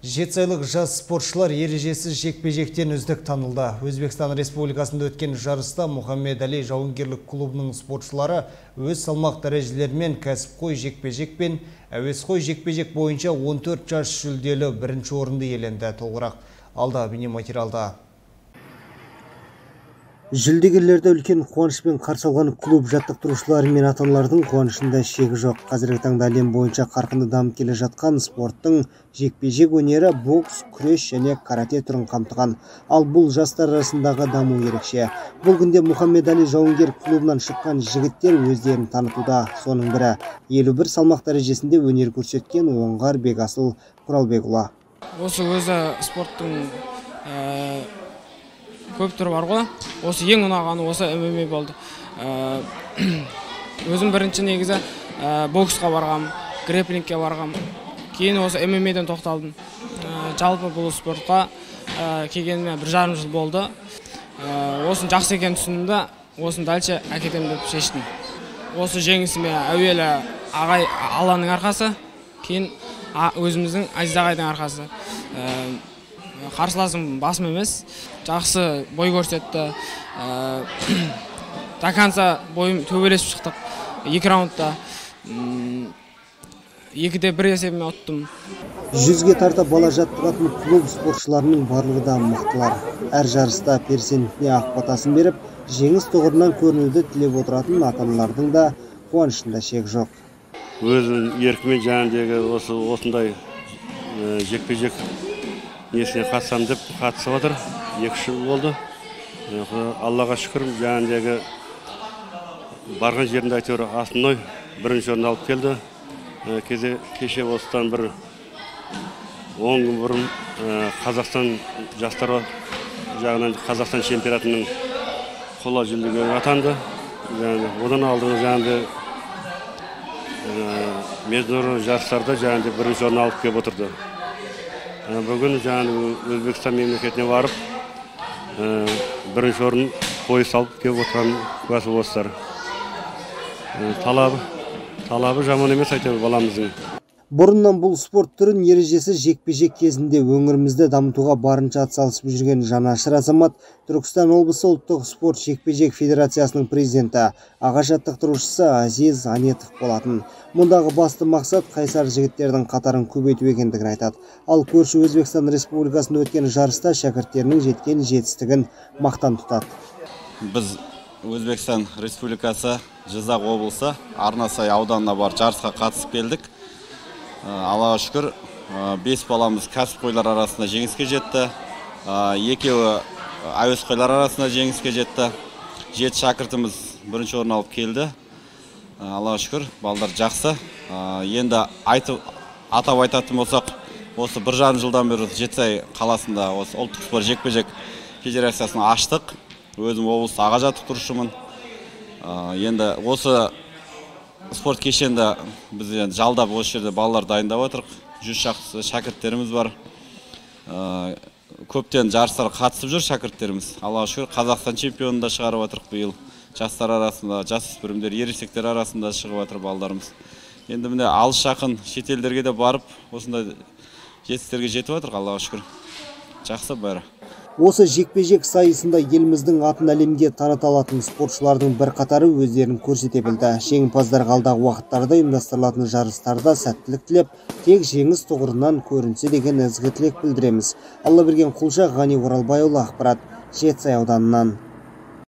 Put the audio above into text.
Жетісайлық жас спортшылар ережесіз жекпе-жектен үздік танылды. Өзбекстан Республикасында өткен жарыста Мұхаммед-Али жауынгерлік клубының спортшылары өз салмақ дәрежелерімен кәсіпқой жекпе-жек пен әуесқой жекпе-жек бойынша 14 жас жүлделі бірінші орынды иеленді. Толығырақ алда бейнематериалда. Жүлдегерлерді үлкен қуанышпен қарсы алған клуб жаттықтырушылары мен ата-аналардың қуанышында шегі жоқ. Қазіргі таңда әлем бойынша қарқынды дамып келе жатқан спорттың жекпе-жек өнері бокс, күрес және карате түрін қамтыған. Ал бұл жастар арасындағы даму ерекше. Бұл күнде Мұхаммед-Али жауынгер клубынан шыққан жігіттер өздерін танытуда. Соның бірі 51 салмақ дәрежесінде өнер көрсеткен Оңғар Бекасыл Құралбекұлы. Осы өзі спорттың көп түрі бар ғой. Осы ең ұнағаны осы ММА болды. Өзім бірінші негізі боксқа барғам, грэпплингке барғам. Кейін осы ММА-ден тоқталдым. Жалпы бұл спортқа келгеніме 1,5 жыл болды. Осын жақсы екен түсіндім, осын дальше әкетем деп шештім. Осы жеңісіме әуелі ағай Алланың арқасы, кейін өзіміздің Азиз ағайдың арқасы. Қарсыласым басым емес, жақсы бой көрсетті. До конца бойым төбелесіп шықтық. 2 раундта 2-1 есебімен ұттым. 100-ге тарта бала жаттығатын клуб спортшыларының барлығы да мықтылар. Әр жарыста перзентіне ақ батасын беріп, жеңіс тұғырынан көрінуді тілеп отыратын ата-аналардың да қуанышында шек жоқ. Өз еркімен жаңағыдегі осындай жекпе-жек несіне қатысам деп қатысып отыр. 2 жыл болды. Аллаға шүкір, жаңағыдегі барған жерінде әйтеуір астыной бірінші орын алып келді. Кеше осыдан бір 10 күн бұрын Қазақстан жастар жағынан Қазақстан чемпионатының қола жүлдегері атанды. Одан алдыңғы жаңағыдай международный жарыстарда жаңағыдай бірінші орын алып келіп отырды. Бүгін жаңағыдай Өзбекстан мемлекетіне барып, бірінші орын пояс алып келіп отырған куәсі болсыздар. Талабы жаман емес әйтеуір баламыздың. Бұрыннан бұл спорт түрін ережесіз жекпе-жек кезінде өңірімізді дамытуға барынша атсалысып жүрген жанашыр азамат Түркістан облысы ұлттық спорт жекпе-жек федерациясының президенті, аға жаттықтырушысы Азиз Анетов болатын. Мұндағы басты мақсат қайсар жігіттердің қатарын көбейту екендігін айтады. Ал көрші Өзбекстан Республикасында өткен жарыста шәкірттерінің жеткен жетістігін мақтан тұтады. Біз Өзбекстан Республикасы Жизақ облысы Арнасай ауданына бар жарысқа қатысып келдік. Аллаға шүкір, 5 баламыз кәсіпқойлар арасында жеңіске жетті. 2-еуі әуесқойлар арасында жеңіске жетті. 7 шәкіртіміз бірінші орын алып келді. Аллаға шүкір, балдар жақсы. Енді атап айтатын болсақ, осы 1,5 жылдан бері Жетісай қаласында осы ұлттық спорт жекпе-жек федерациясын аштық. Өзім облыс аға жаттықтырушымын. Енді осы спорт кешенді біз жалдап осы жерде балалар дайындап отырық. 100 шақты шәкірттеріміз бар. Көптен жарыстарға қатысып жүр шәкірттеріміз. Аллаға шүкір, Қазақстан чемпионында шығарып отырық биыл. Жастар арасында, жасөспірімдер, ересектер арасында шығып отыр балдарымыз. Енді міне алыс жақын шетелдерге де барып, осындай жетістіктерге жетіп отыр, Аллаға шүкір. Жақсы бәрі. Осы жекпе-жек сайысында еліміздің атын әлемге таныта алатын спортшылардың бірқатары өздерін көрсете білді. Жеңімпаздарға алдағы уақыттарда ұйымдастырылатын жарыстарда сәттілік тілеп, тек жеңіс тұғырынан көрінсе деген ізгі тілек білдіреміз. Алла берген Құлжа, Ғани Оралбайұлы, ақпарат Жетісай ауданынан.